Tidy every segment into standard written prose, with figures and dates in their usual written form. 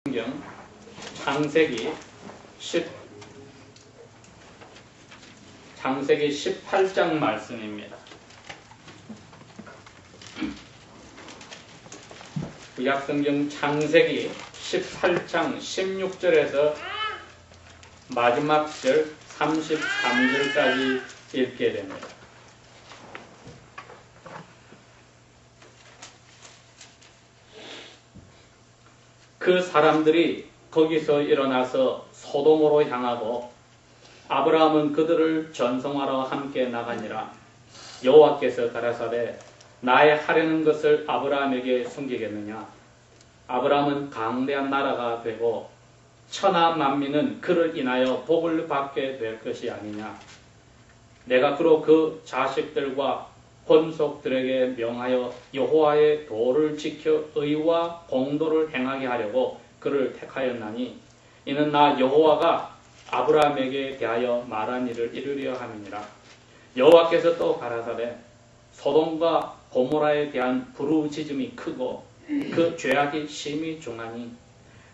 성경 창세기 18장 말씀입니다. 구약성경 창세기 18장 16절에서 마지막 절 33절까지 읽게 됩니다. 그 사람들이 거기서 일어나서 소돔으로 향하고 아브라함은 그들을 전송하러 함께 나가니라. 여호와께서 가라사대 나의 하려는 것을 아브라함에게 숨기겠느냐. 아브라함은 강대한 나라가 되고 천하 만민은 그를 인하여 복을 받게 될 것이 아니냐. 내가 그로 그 자식들과 본속들에게 명하여 여호와의 도를 지켜 의와 공도를 행하게 하려고 그를 택하였나니 이는 나 여호와가 아브라함에게 대하여 말한 일을 이루려 함이니라. 여호와께서 또 가라사대 소돔과 고모라에 대한 부르짖음이 크고 그 죄악이 심히 중하니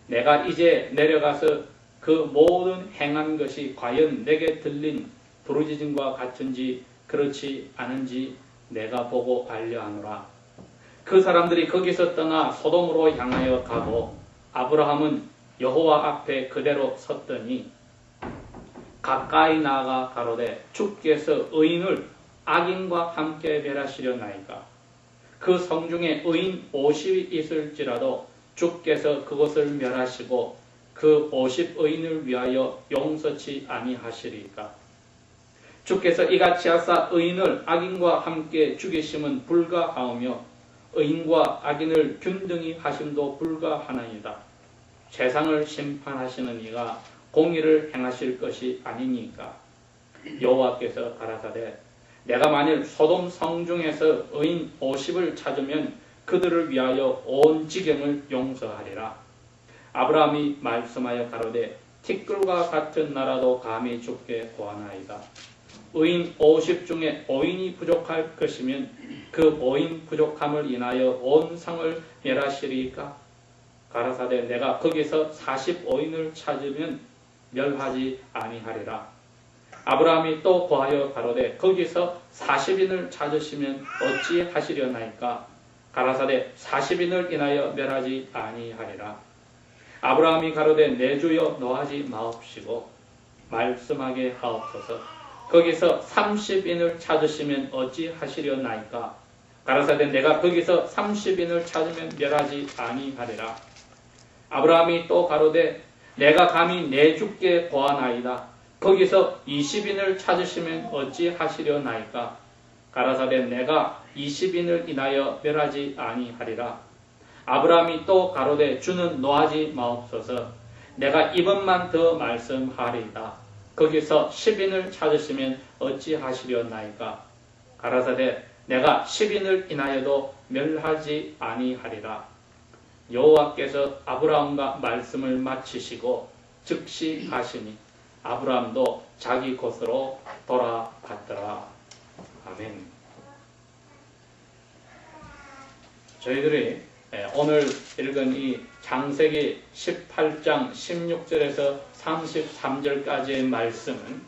내가 이제 내려가서 그 모든 행한 것이 과연 내게 들린 부르짖음과 같은지 그렇지 않은지 내가 보고 반려하노라. 그 사람들이 거기서 떠나 소돔으로 향하여 가고 아브라함은 여호와 앞에 그대로 섰더니 가까이 나아가 가로되 주께서 의인을 악인과 함께 멸하시려나이까. 그 성중에 의인 50이 있을지라도 주께서 그것을 멸하시고 그 50의인을 위하여 용서치 아니하시리까. 주께서 이같이 하사 의인을 악인과 함께 죽이심은 불가하오며 의인과 악인을 균등히 하심도 불가하나이다. 세상을 심판하시는 이가 공의를 행하실 것이 아니니까. 여호와께서 가라사대 내가 만일 소돔 성중에서 의인 50을 찾으면 그들을 위하여 온 지경을 용서하리라. 아브라함이 말씀하여 가로되 티끌과 같은 나라도 감히 주께 구하나이다. 의인 50 중에 5인이 부족할 것이면 그 5인 부족함을 인하여 온 성을 멸하시리까. 가라사대 내가 거기서 45인을 찾으면 멸하지 아니하리라. 아브라함이 또 고하여 가로되 거기서 40인을 찾으시면 어찌 하시려나이까. 가라사대 40인을 인하여 멸하지 아니하리라. 아브라함이 가로되 내 주여 노하지 마옵시고 말씀하게 하옵소서. 거기서 30인을 찾으시면 어찌 하시려나이까. 가라사대 내가 거기서 30인을 찾으면 멸하지 아니하리라. 아브라함이 또 가로되 내가 감히 내 주께 고하나이다. 거기서 20인을 찾으시면 어찌 하시려나이까. 가라사대 내가 20인을 인하여 멸하지 아니하리라. 아브라함이 또 가로되 주는 노하지 마옵소서. 내가 이번만 더 말씀하리이다. 거기서 10인을 찾으시면 어찌 하시려나이까. 가라사대 내가 10인을 인하여도 멸하지 아니하리라. 여호와께서 아브라함과 말씀을 마치시고 즉시 가시니 아브라함도 자기 곳으로 돌아갔더라. 아멘. 저희들이 오늘 읽은 이 창세기 18장 16절에서 33절까지의 말씀은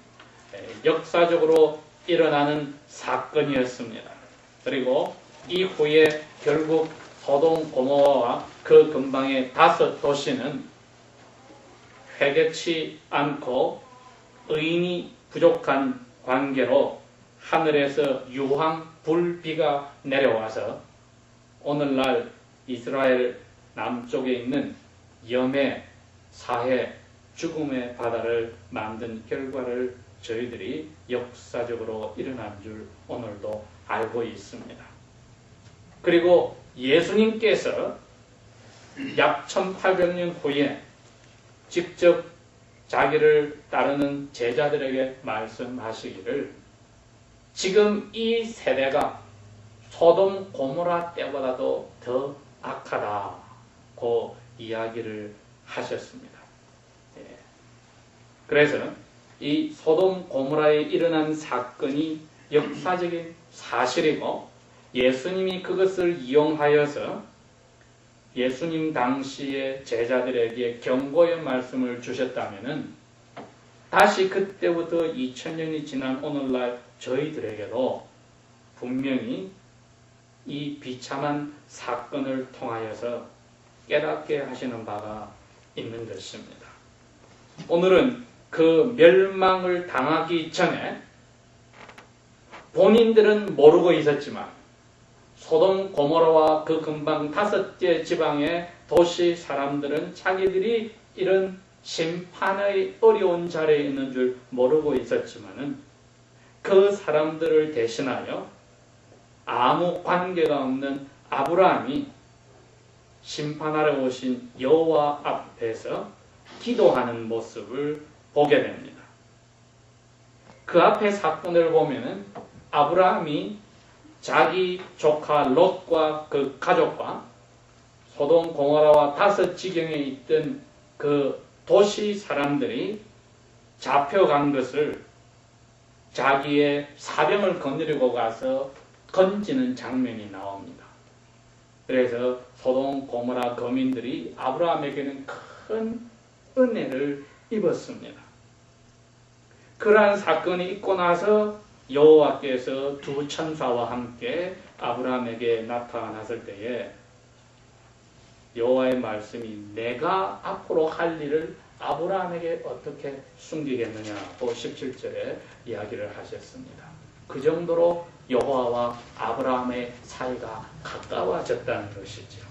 역사적으로 일어나는 사건이었습니다. 그리고 이후에 결국 소돔 고모라와 그 근방의 5도시는 회개치 않고 의인이 부족한 관계로 하늘에서 유황 불비가 내려와서 오늘날 이스라엘 남쪽에 있는 염해, 사해, 죽음의 바다를 만든 결과를 저희들이 역사적으로 일어난 줄 오늘도 알고 있습니다. 그리고 예수님께서 약 1800년 후에 직접 자기를 따르는 제자들에게 말씀하시기를 지금 이 세대가 소돔 고모라 때보다도 더 악하다고 이야기를 하셨습니다. 그래서 이 소돔 고모라에 일어난 사건이 역사적인 사실이고 예수님이 그것을 이용하여서 예수님 당시의 제자들에게 경고의 말씀을 주셨다면은 다시 그때부터 2000년이 지난 오늘날 저희들에게도 분명히 이 비참한 사건을 통하여서 깨닫게 하시는 바가 있는 것입니다. 오늘은 그 멸망을 당하기 전에 본인들은 모르고 있었지만 소돔 고모라와 그 근방 5개 지방의 도시 사람들은 자기들이 이런 심판의 어려운 자리에 있는 줄 모르고 있었지만은 그 사람들을 대신하여 아무 관계가 없는 아브라함이 심판하러 오신 여호와 앞에서 기도하는 모습을 보게 됩니다. 그 앞에 사건을 보면은 아브라함이 자기 조카 롯과 그 가족과 소돔 고모라와 5지경에 있던 그 도시 사람들이 잡혀간 것을 자기의 사병을 거느리고 가서 건지는 장면이 나옵니다. 그래서 소돔 고모라 거민들이 아브라함에게는 큰 은혜를 입었습니다. 그러한 사건이 있고 나서 여호와께서 두 천사와 함께 아브라함에게 나타났을 때에 여호와의 말씀이 내가 앞으로 할 일을 아브라함에게 어떻게 숨기겠느냐고 17절에 이야기를 하셨습니다. 그 정도로 여호와와 아브라함의 사이가 가까워졌다는 것이죠.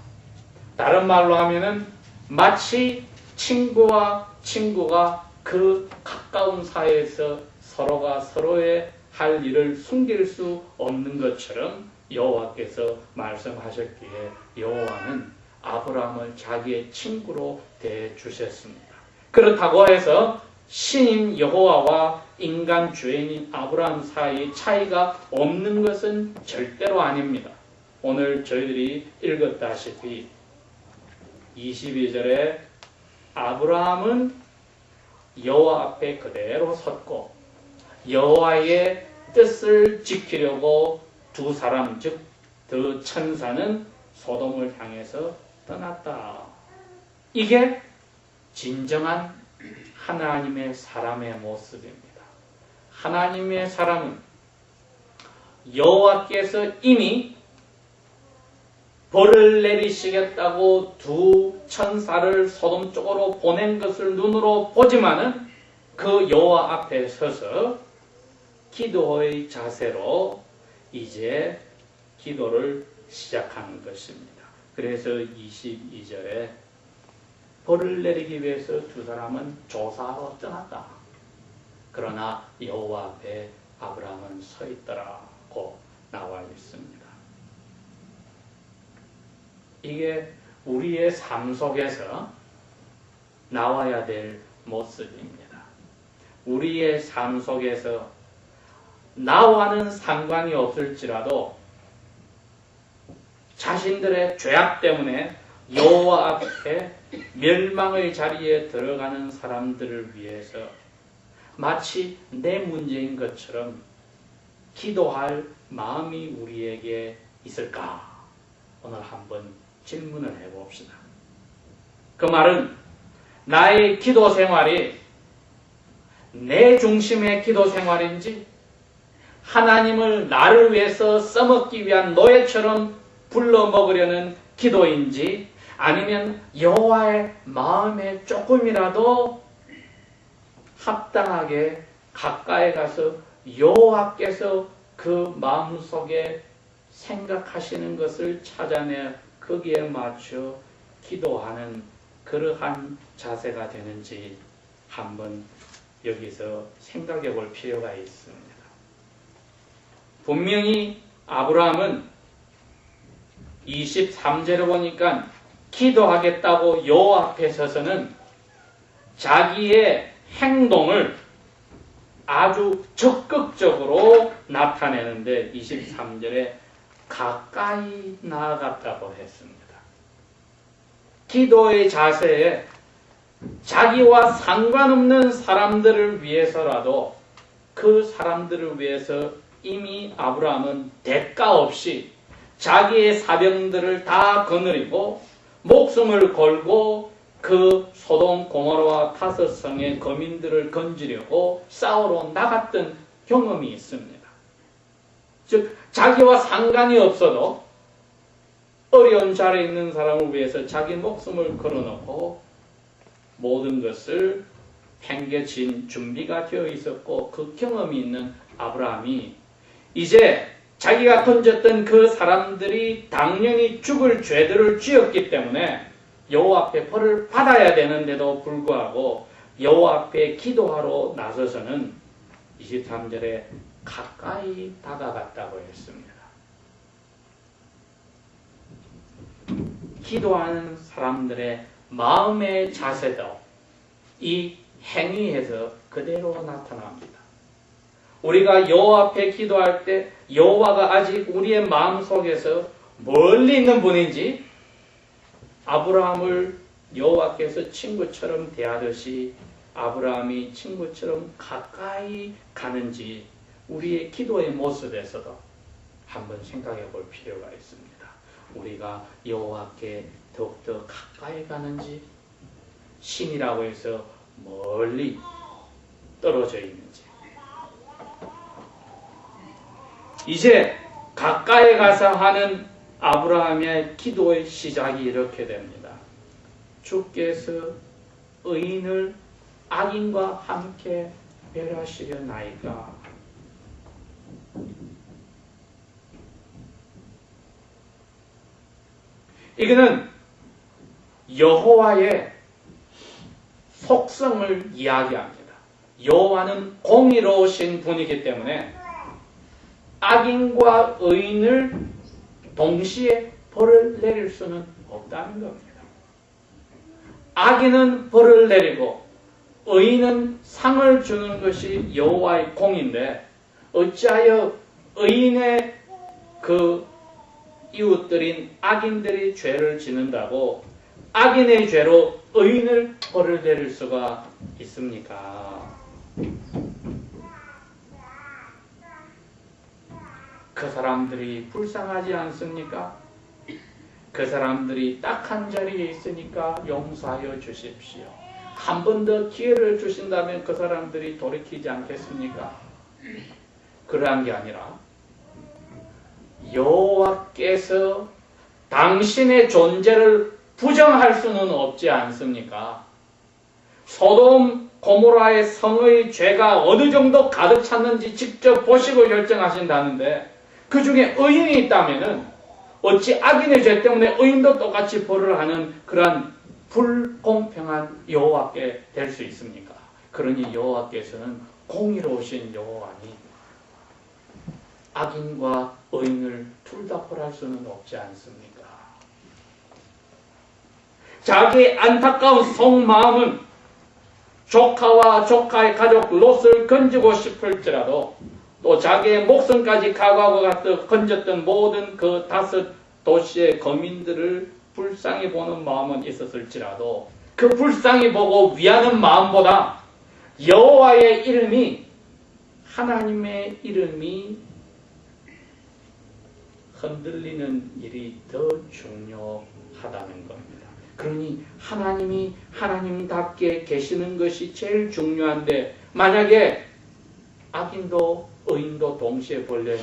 다른 말로 하면은 마치 친구와 친구가 그 가까운 사이에서 서로가 서로의 할 일을 숨길 수 없는 것처럼 여호와께서 말씀하셨기에 여호와는 아브라함을 자기의 친구로 대해주셨습니다. 그렇다고 해서 신인 여호와와 인간 죄인인 아브라함 사이 차이가 없는 것은 절대로 아닙니다. 오늘 저희들이 읽었다시피 22절에 아브라함은 여호와 앞에 그대로 섰고 여호와의 뜻을 지키려고 두 사람 즉 두 천사는 소돔을 향해서 떠났다. 이게 진정한 하나님의 사람의 모습입니다. 하나님의 사람은 여호와께서 이미 벌을 내리시겠다고 두 천사를 소돔 쪽으로 보낸 것을 눈으로 보지만은 그 여호와 앞에 서서 기도의 자세로 이제 기도를 시작하는 것입니다. 그래서 22절에 벌을 내리기 위해서 두 사람은 조사하러 떠났다. 그러나 여호와 앞에 아브라함은 서 있더라고 나와 있습니다. 이게 우리의 삶 속에서 나와야 될 모습입니다. 우리의 삶 속에서 나와는 상관이 없을지라도 자신들의 죄악 때문에 여호와 앞에 멸망의 자리에 들어가는 사람들을 위해서 마치 내 문제인 것처럼 기도할 마음이 우리에게 있을까? 오늘 한번 질문을 해봅시다. 그 말은 나의 기도 생활이 내 중심의 기도 생활인지 하나님을 나를 위해서 써먹기 위한 노예처럼 불러먹으려는 기도인지 아니면 여호와의 마음에 조금이라도 합당하게 가까이 가서 여호와께서 그 마음속에 생각하시는 것을 찾아내 거기에 맞춰 기도하는 그러한 자세가 되는지 한번 여기서 생각해 볼 필요가 있습니다. 분명히 아브라함은 23절에 보니까 기도하겠다고 여호와 앞에 서서는 자기의 행동을 아주 적극적으로 나타내는데 23절에 가까이 나아갔다고 했습니다. 기도의 자세에 자기와 상관없는 사람들을 위해서라도 그 사람들을 위해서 이미 아브라함은 대가 없이 자기의 사병들을 다 거느리고 목숨을 걸고 그 소돔 고모라와 타섯 성의 거민들을 건지려고 싸우러 나갔던 경험이 있습니다. 즉 자기와 상관이 없어도 어려운 자리에 있는 사람을 위해서 자기 목숨을 걸어놓고 모든 것을 행겨진 준비가 되어 있었고 그 경험이 있는 아브라함이 이제 자기가 던졌던 그 사람들이 당연히 죽을 죄들을 지었기 때문에 여호와 앞에 벌을 받아야 되는데도 불구하고 여호와 앞에 기도하러 나서서는 23절에 가까이 다가갔다고 했습니다. 기도하는 사람들의 마음의 자세도 이 행위에서 그대로 나타납니다. 우리가 여호와 앞에 기도할 때 여호와가 아직 우리의 마음속에서 멀리 있는 분인지 아브라함을 여호와께서 친구처럼 대하듯이 아브라함이 친구처럼 가까이 가는지 우리의 기도의 모습에서도 한번 생각해 볼 필요가 있습니다. 우리가 여호와께 더욱더 가까이 가는지 신이라고 해서 멀리 떨어져 있는지 이제 가까이 가서 하는 아브라함의 기도의 시작이 이렇게 됩니다. 주께서 의인을 악인과 함께 멸하시려나이까. 이거는 여호와의 속성을 이야기합니다. 여호와는 공의로우신 분이기 때문에 악인과 의인을 동시에 벌을 내릴 수는 없다는 겁니다. 악인은 벌을 내리고 의인은 상을 주는 것이 여호와의 공인데 어찌하여 의인의 그 이웃들인 악인들이 죄를 짓는다고 악인의 죄로 의인을 벌을 내릴 수가 있습니까? 그 사람들이 불쌍하지 않습니까? 그 사람들이 딱 한 자리에 있으니까 용서하여 주십시오. 한 번 더 기회를 주신다면 그 사람들이 돌이키지 않겠습니까? 그러한 게 아니라 여호와께서 당신의 존재를 부정할 수는 없지 않습니까? 소돔 고모라의 성의 죄가 어느 정도 가득 찼는지 직접 보시고 결정하신다는데 그 중에 의인이 있다면은 어찌 악인의 죄 때문에 의인도 똑같이 벌을 하는 그러한 불공평한 여호와께 될 수 있습니까? 그러니 여호와께서는 공의로우신 여호와니 악인과 의인을 둘 다 벌할 수는 없지 않습니까? 자기의 안타까운 속마음은 조카와 조카의 가족 롯을 건지고 싶을지라도 또 자기의 목숨까지 각오하고 건졌던 모든 그 5 도시의 거민들을 불쌍히 보는 마음은 있었을지라도 그 불쌍히 보고 위하는 마음보다 여호와의 이름이 하나님의 이름이 흔들리는 일이 더 중요하다는 겁니다. 그러니 하나님답게 계시는 것이 제일 중요한데 만약에 악인도 의인도 동시에 벌려면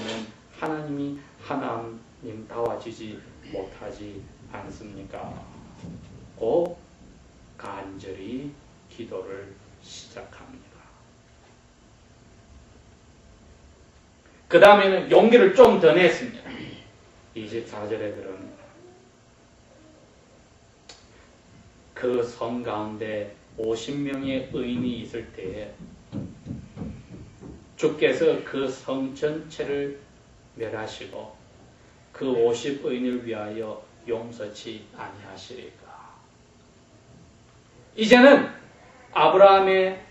하나님이 하나님다워지지 못하지 않습니까? 고 간절히 기도를 시작합니다. 그 다음에는 용기를 좀 더 냈습니다. 24절에 그럽니다. 그 성 가운데 50명의 의인이 있을 때에 주께서 그 성 전체를 멸하시고 그 50의인을 위하여 용서치 아니하시리까. 이제는 아브라함의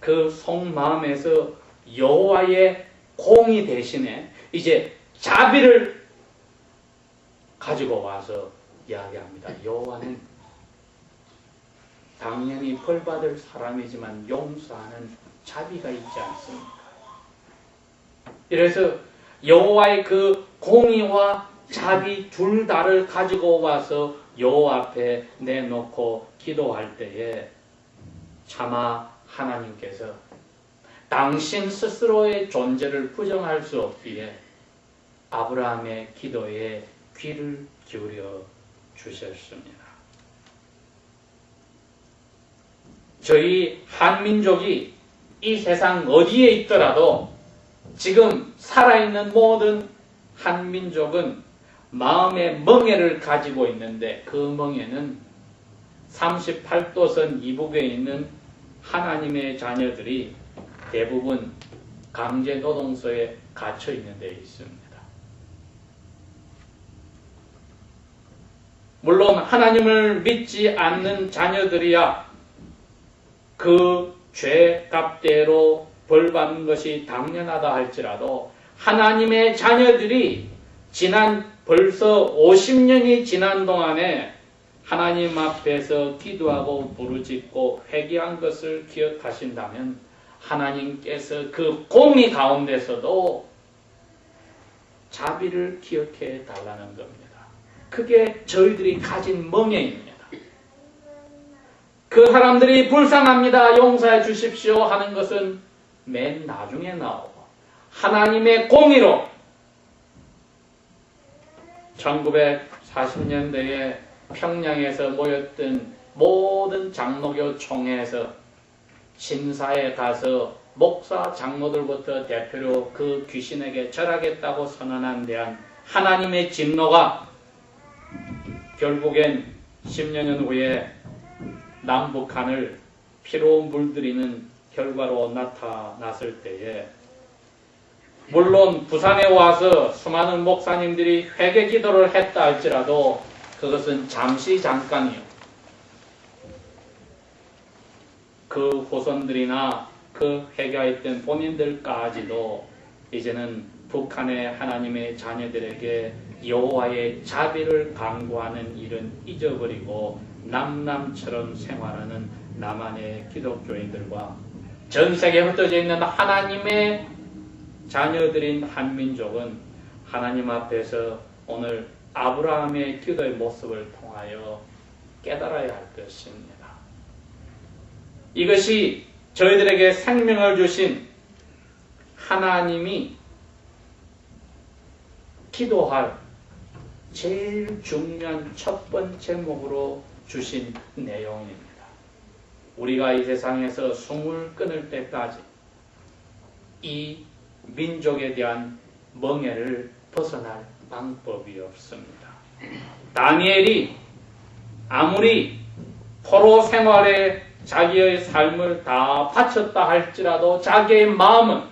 그 속마음에서 여호와의 공의 대신에 이제 자비를 가지고 와서 이야기합니다. 여호와는 당연히 벌받을 사람이지만 용서하는 자비가 있지 않습니까? 이래서 여호와의 그 공의와 자비 둘 다를 가지고 와서 여호와 앞에 내놓고 기도할 때에 차마 하나님께서 당신 스스로의 존재를 부정할 수 없기에 아브라함의 기도에 귀를 기울여 주셨습니다. 저희 한민족이 이 세상 어디에 있더라도 지금 살아있는 모든 한민족은 마음의 멍에를 가지고 있는데 그 멍에는 38도선 이북에 있는 하나님의 자녀들이 대부분 강제노동소에 갇혀 있는 데 있습니다. 물론 하나님을 믿지 않는 자녀들이야 그 죄값대로 벌받는 것이 당연하다 할지라도 하나님의 자녀들이 벌써 50년이 지난 동안에 하나님 앞에서 기도하고 부르짖고 회개한 것을 기억하신다면 하나님께서 그 공의 가운데서도 자비를 기억해 달라는 겁니다. 그게 저희들이 가진 멍에입니다. 그 사람들이 불쌍합니다. 용서해 주십시오 하는 것은 맨 나중에 나오고 하나님의 공의로 1940년대에 평양에서 모였던 모든 장로교 총회에서 신사에 가서 목사 장로들부터 대표로 그 귀신에게 절하겠다고 선언한 데한 하나님의 진노가 결국엔 10여 년 후에 남북한을 피로 물들이는 결과로 나타났을 때에 물론 부산에 와서 수많은 목사님들이 회개 기도를 했다 할지라도 그것은 잠시 잠깐이요. 그 후손들이나 그 회개했던 본인들까지도 이제는 북한의 하나님의 자녀들에게 여호와의 자비를 강구하는 일은 잊어버리고 남남처럼 생활하는 남한의 기독교인들과 전 세계에 흩어져 있는 하나님의 자녀들인 한민족은 하나님 앞에서 오늘 아브라함의 기도의 모습을 통하여 깨달아야 할 것입니다. 이것이 저희들에게 생명을 주신 하나님이 기도할 제일 중요한 첫 번째 목으로 주신 내용입니다. 우리가 이 세상에서 숨을 끊을 때까지 이 민족에 대한 멍에를 벗어날 방법이 없습니다. 다니엘이 아무리 포로 생활에 자기의 삶을 다 바쳤다 할지라도 자기의 마음은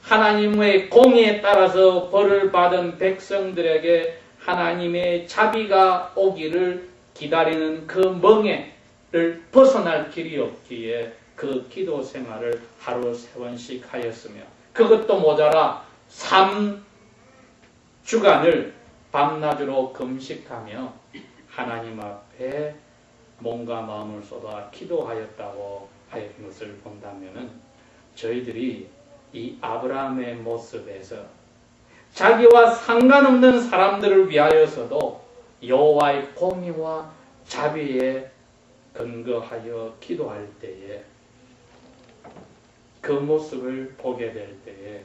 하나님의 공의에 따라서 벌을 받은 백성들에게 하나님의 자비가 오기를 기다리는 그 멍에를 벗어날 길이 없기에 그 기도 생활을 하루 3번씩 하였으며 그것도 모자라 3주간을 밤낮으로 금식하며 하나님 앞에 몸과 마음을 쏟아 기도하였다고 하는 것을 본다면 저희들이 이 아브라함의 모습에서 자기와 상관없는 사람들을 위하여서도 여호와의 공의와 자비에 근거하여 기도할 때에 그 모습을 보게 될 때에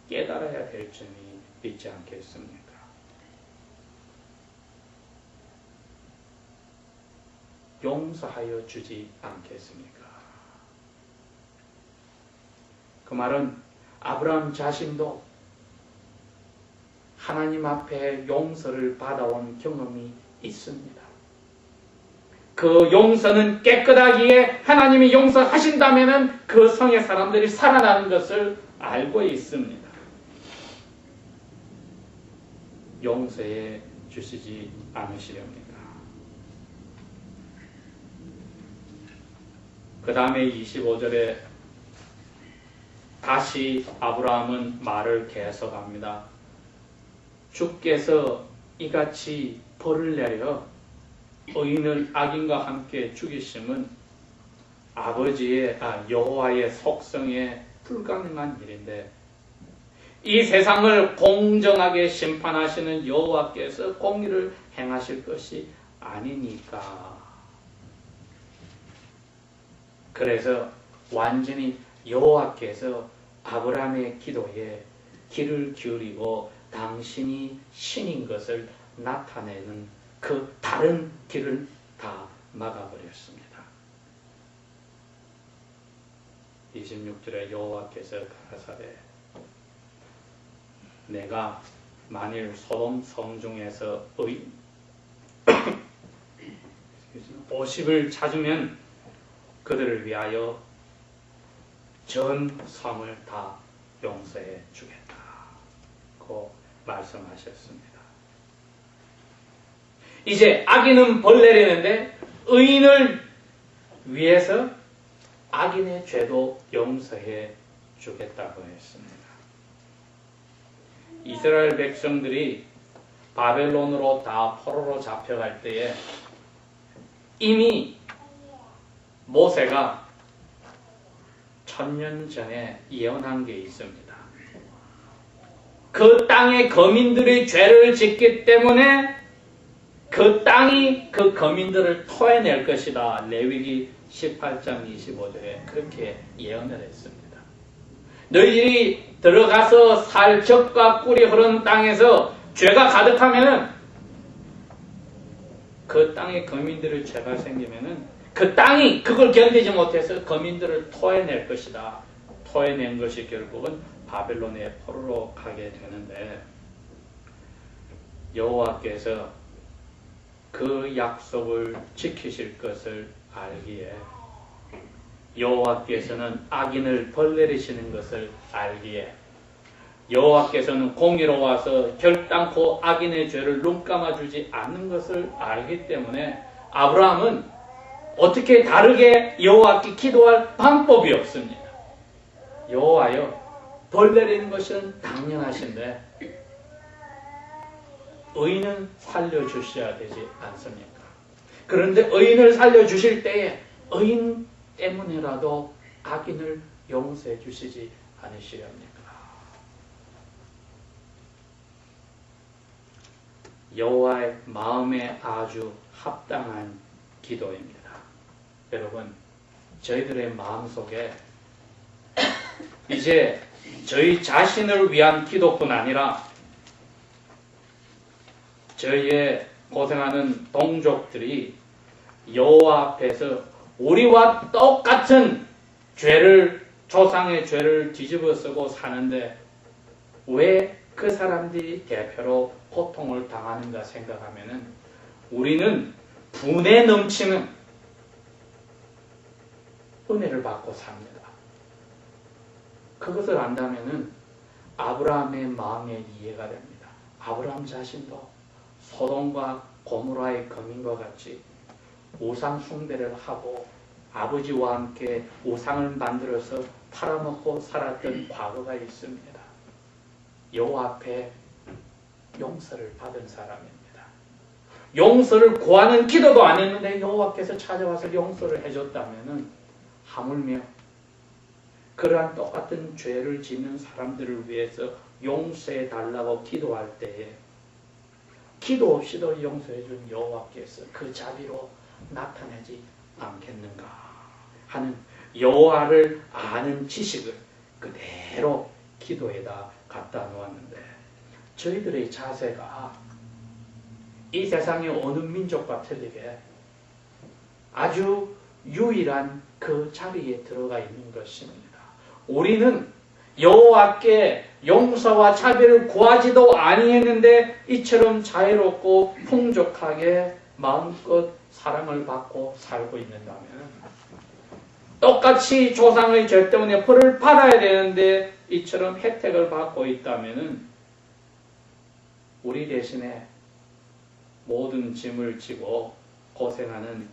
깨달아야 될 점이 있지 않겠습니까? 용서하여 주지 않겠습니까? 그 말은 아브라함 자신도 하나님 앞에 용서를 받아온 경험이 있습니다. 그 용서는 깨끗하기에 하나님이 용서하신다면 그 성의 사람들이 살아나는 것을 알고 있습니다. 용서해 주시지 않으시렵니까? 그 다음에 25절에 다시 아브라함은 말을 계속합니다. 주께서 이같이 벌을 내려 의인을 악인과 함께 죽이심은 여호와의 속성에 불가능한 일인데 이 세상을 공정하게 심판하시는 여호와께서 공의를 행하실 것이 아니니까. 그래서 완전히 여호와께서 아브라함의 기도에 귀를 기울이고 당신이 신인 것을 나타내는 그 다른 길을 다 막아버렸습니다. 26절에 여호와께서 가라사대 내가 만일 소돔 성중에서 50을 찾으면 그들을 위하여 전 성을 다 용서해 주겠다고 말씀하셨습니다. 이제 악인은 벌내리는데 의인을 위해서 악인의 죄도 용서해 주겠다고 했습니다. 이스라엘 백성들이 바벨론으로 다 포로로 잡혀갈 때에 이미 모세가 1000년 전에 예언한 게 있습니다. 그 땅의 거민들의 죄를 짓기 때문에 그 땅이 그 거민들을 토해낼 것이다. 레위기 18장 25절에 그렇게 예언을 했습니다. 너희들이 들어가서 살 젖과 꿀이 흐르는 땅에서 죄가 가득하면은 그 땅에 거민들의 죄가 생기면은 그 땅이 그걸 견디지 못해서 거민들을 토해낼 것이다. 토해낸 것이 결국은 바벨론의 포로로 가게 되는데 여호와께서 그 약속을 지키실 것을 알기에 여호와께서는 악인을 벌내리시는 것을 알기에 여호와께서는 공의로워서 결단코 악인의 죄를 눈 감아주지 않는 것을 알기 때문에 아브라함은 어떻게 다르게 여호와께 기도할 방법이 없습니다. 여호와여, 벌내리는 것은 당연하신데 의인은 살려주셔야 되지 않습니까? 그런데 의인을 살려주실 때에 의인 때문에라도 악인을 용서해 주시지 않으시렵니까? 여호와의 마음에 아주 합당한 기도입니다. 여러분, 저희들의 마음속에 이제 저희 자신을 위한 기도뿐 아니라 저희의 고생하는 동족들이 여호와 앞에서 우리와 똑같은 죄를, 조상의 죄를 뒤집어 쓰고 사는데 왜 그 사람들이 대표로 고통을 당하는가 생각하면은 우리는 분에 넘치는 은혜를 받고 삽니다. 그것을 안다면은 아브라함의 마음에 이해가 됩니다. 아브라함 자신도 소돔과 고모라의 거민과 같이 우상 숭배를 하고 아버지와 함께 우상을 만들어서 팔아먹고 살았던 과거가 있습니다. 여호와 앞에 용서를 받은 사람입니다. 용서를 구하는 기도도 안 했는데 여호와께서 찾아와서 용서를 해줬다면은 하물며 그러한 똑같은 죄를 짓는 사람들을 위해서 용서해 달라고 기도할 때에 기도 없이도 용서해 준 여호와께서 그 자비로 나타내지 않겠는가 하는 여호와를 아는 지식을 그대로 기도에다 갖다 놓았는데 저희들의 자세가 이 세상의 어느 민족과 틀리게 아주 유일한 그 자리에 들어가 있는 것입니다. 우리는 여호와께 용서와 자비를 구하지도 아니했는데 이처럼 자유롭고 풍족하게 마음껏 사랑을 받고 살고 있는다면 똑같이 조상의 죄 때문에 벌을 받아야 되는데 이처럼 혜택을 받고 있다면 우리 대신에 모든 짐을 지고 고생하는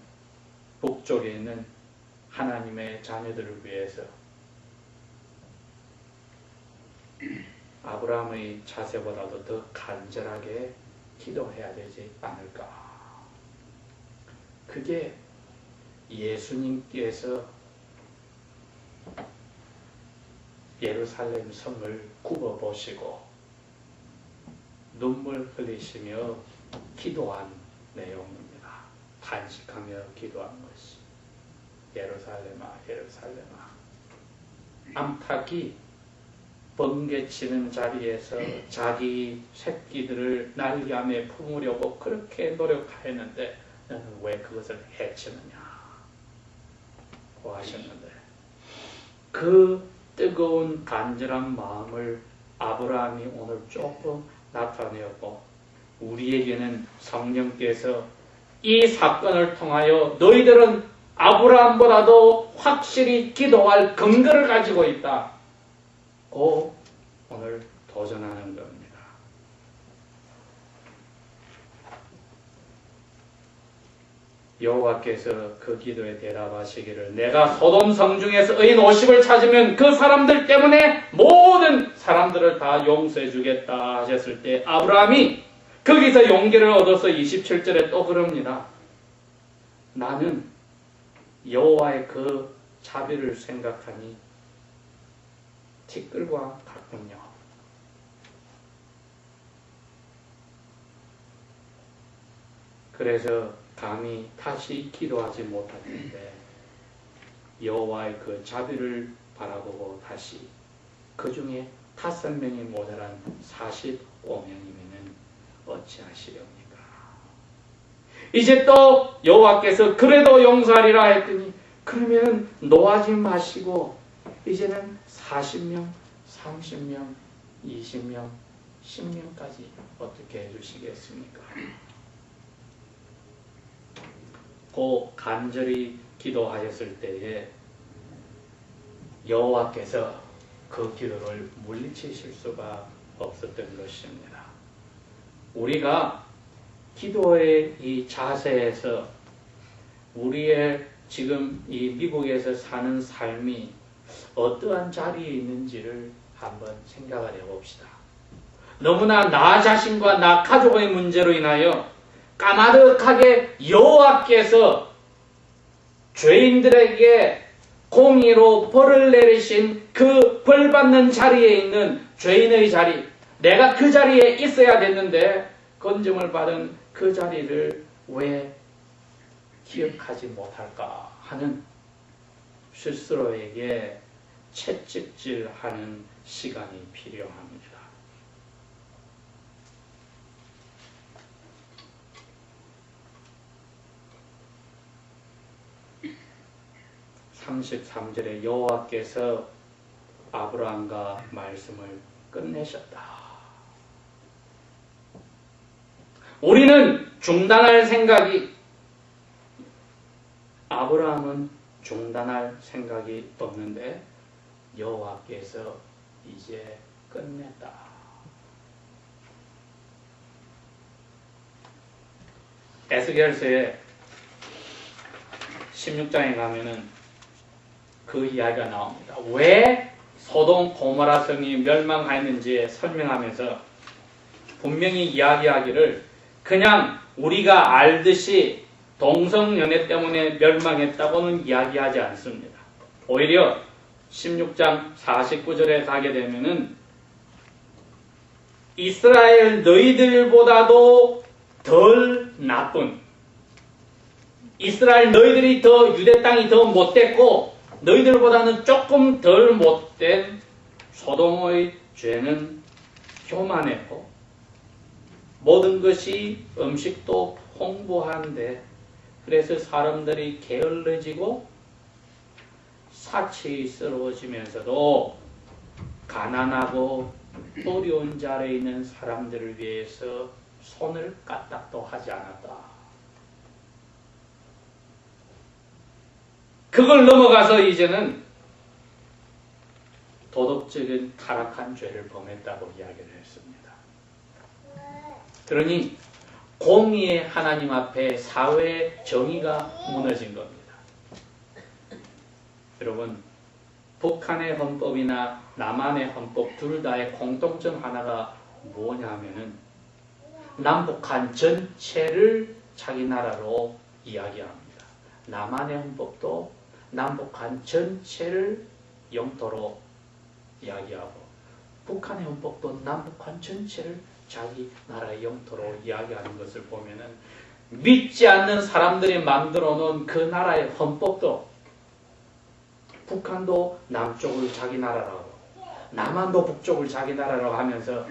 북쪽에 있는 하나님의 자녀들을 위해서 아브라함의 자세보다도 더 간절하게 기도해야 되지 않을까. 그게 예수님께서 예루살렘 성을 굽어보시고 눈물 흘리시며 기도한 내용입니다. 탄식하며 기도한 것이 예루살렘아 예루살렘아 암탉이 번개치는 자리에서 자기 새끼들을 날개암에 품으려고 그렇게 노력하였는데 너는 왜 그것을 해치느냐 고 하셨는데 그 뜨거운 간절한 마음을 아브라함이 오늘 조금 나타내었고 우리에게는 성령께서 이 사건을 통하여 너희들은 아브라함보다도 확실히 기도할 근거를 가지고 있다 고 오늘 도전하는 겁니다. 여호와께서 그 기도에 대답하시기를 내가 소돔 성중에서 의인 50을 찾으면 그 사람들 때문에 모든 사람들을 다 용서해 주겠다 하셨을 때 아브라함이 거기서 용기를 얻어서 27절에 또 그럽니다. 나는 여호와의 그 자비를 생각하니 티끌과 같군요. 그래서 감히 다시 기도하지 못하는데 여호와의 그 자비를 바라보고 다시 그 중에 5명이 모자란 45명이면은 어찌하시렵니까? 이제 또 여호와께서 그래도 용서하리라 했더니 그러면 노하지 마시고 이제는 40명, 30명, 20명, 10명까지 어떻게 해주시겠습니까? 고 간절히 기도하셨을 때에 여호와께서 그 기도를 물리치실 수가 없었던 것입니다. 우리가 기도의 이 자세에서 우리의 지금 이 미국에서 사는 삶이 어떠한 자리에 있는지를 한번 생각을 해봅시다. 너무나 나 자신과 나 가족의 문제로 인하여 까마득하게 여호와께서 죄인들에게 공의로 벌을 내리신 그 벌받는 자리에 있는 죄인의 자리, 내가 그 자리에 있어야 됐는데 건정을 받은 그 자리를 왜 기억하지 못할까 하는 스스로에게 채찍질하는 시간이 필요합니다. 33절에 여호와께서 아브라함과 말씀을 끝내셨다. 우리는 중단할 생각이 아브라함은 중단할 생각이 없는데 여호와께서 이제 끝냈다. 에스겔서의 16장에 가면은 그 이야기가 나옵니다. 왜 소돔 고모라 성이 멸망하였는지 설명하면서 분명히 이야기하기를 그냥 우리가 알듯이 동성연애 때문에 멸망했다고는 이야기하지 않습니다. 오히려 16장 49절에 가게 되면은 이스라엘 너희들보다도 덜 나쁜 이스라엘 너희들이 더 유대 땅이 더 못됐고 너희들보다는 조금 덜 못된 소돔의 죄는 교만했고 모든 것이 음식도 풍부한데 그래서 사람들이 게을러지고 사치스러워지면서도 가난하고 어려운 자리에 있는 사람들을 위해서 손을 까딱도 하지 않았다. 그걸 넘어가서 이제는 도덕적인 타락한 죄를 범했다고 이야기를 했습니다. 그러니 공의의 하나님 앞에 사회의 정의가 무너진 겁니다. 여러분, 북한의 헌법이나 남한의 헌법 둘 다의 공통점 하나가 뭐냐면은 남북한 전체를 자기 나라로 이야기합니다. 남한의 헌법도 남북한 전체를 영토로 이야기하고 북한의 헌법도 남북한 전체를 자기 나라의 영토로 이야기하는 것을 보면은 믿지 않는 사람들이 만들어 놓은 그 나라의 헌법도 북한도 남쪽을 자기 나라라고 남한도 북쪽을 자기 나라라고 하면서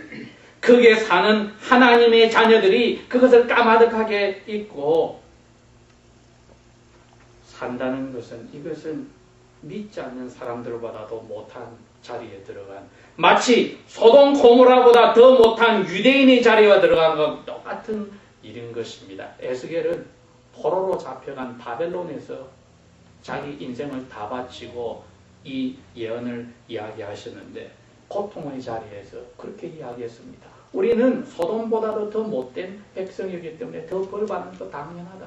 거기에 사는 하나님의 자녀들이 그것을 까마득하게 잊고 산다는 것은 이것은 믿지 않는 사람들보다도 못한 자리에 들어간 마치 소돔 고모라보다 더 못한 유대인의 자리에 들어간 것 똑같은 일인 것입니다. 에스겔은 포로로 잡혀간 바벨론에서 자기 인생을 다 바치고 이 예언을 이야기하셨는데 고통의 자리에서 그렇게 이야기했습니다. 우리는 소돔보다도 더 못된 백성이기 때문에 더 벌받는 거 당연하다.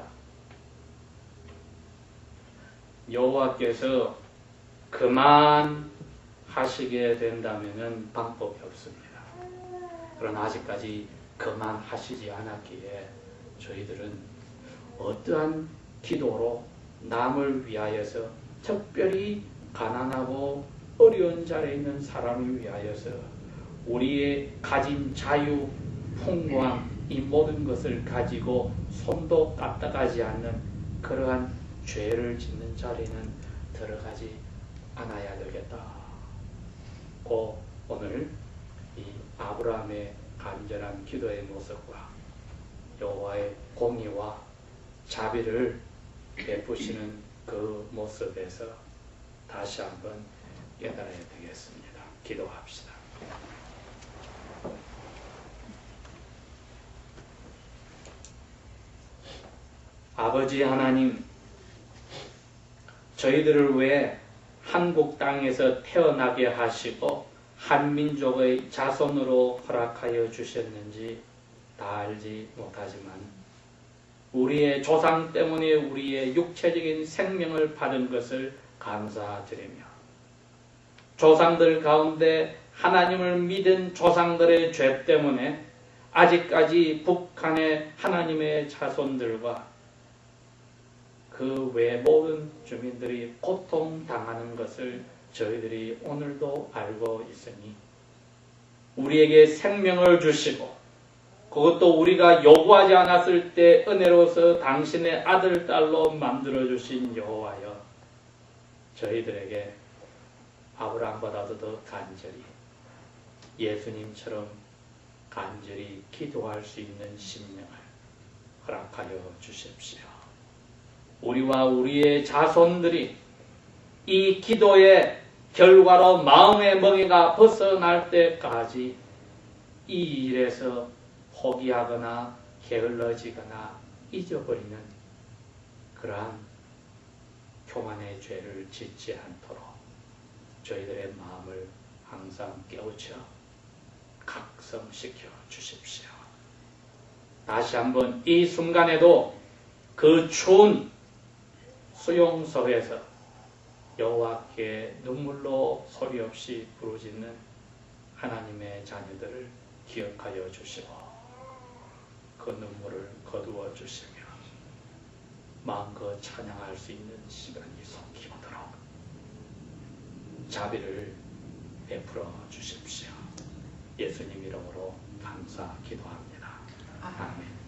여호와께서 그만하시게 된다면 방법이 없습니다. 그러나 아직까지 그만하시지 않았기에 저희들은 어떠한 기도로 남을 위하여서 특별히 가난하고 어려운 자리에 있는 사람을 위하여서 우리의 가진 자유, 풍부함 이 모든 것을 가지고 손도 까딱하지 않는 그러한 죄를 짓는 자리는 들어가지 않아야 되겠다. 오늘 이 아브라함의 간절한 기도의 모습과 여호와의 공의와 자비를 베푸시는 그 모습에서 다시 한번 깨달아야 되겠습니다. 기도합시다. 아버지 하나님, 저희들을 왜 한국 땅에서 태어나게 하시고 한민족의 자손으로 허락하여 주셨는지 다 알지 못하지만 우리의 조상 때문에 우리의 육체적인 생명을 받은 것을 감사드리며 조상들 가운데 하나님을 믿은 조상들의 죄 때문에 아직까지 북한의 하나님의 자손들과 그 외 모든 주민들이 고통당하는 것을 저희들이 오늘도 알고 있으니 우리에게 생명을 주시고 그것도 우리가 요구하지 않았을 때 은혜로서 당신의 아들, 딸로 만들어주신 여호와여, 저희들에게 아브라함보다도 더 간절히 예수님처럼 간절히 기도할 수 있는 심령을 허락하여 주십시오. 우리와 우리의 자손들이 이 기도의 결과로 마음의 멍에가 벗어날 때까지 이 일에서 포기하거나 게을러지거나 잊어버리는 그러한 교만의 죄를 짓지 않도록 저희들의 마음을 항상 깨우쳐 각성시켜 주십시오. 다시 한번 이 순간에도 그 추운 수용소에서 여호와께 눈물로 소리 없이 부르짖는 하나님의 자녀들을 기억하여 주시고 그 눈물을 거두어 주시며 마음껏 찬양할 수 있는 시간이 속히 오도록 자비를 베풀어 주십시오. 예수님 이름으로 감사 기도합니다. 아멘.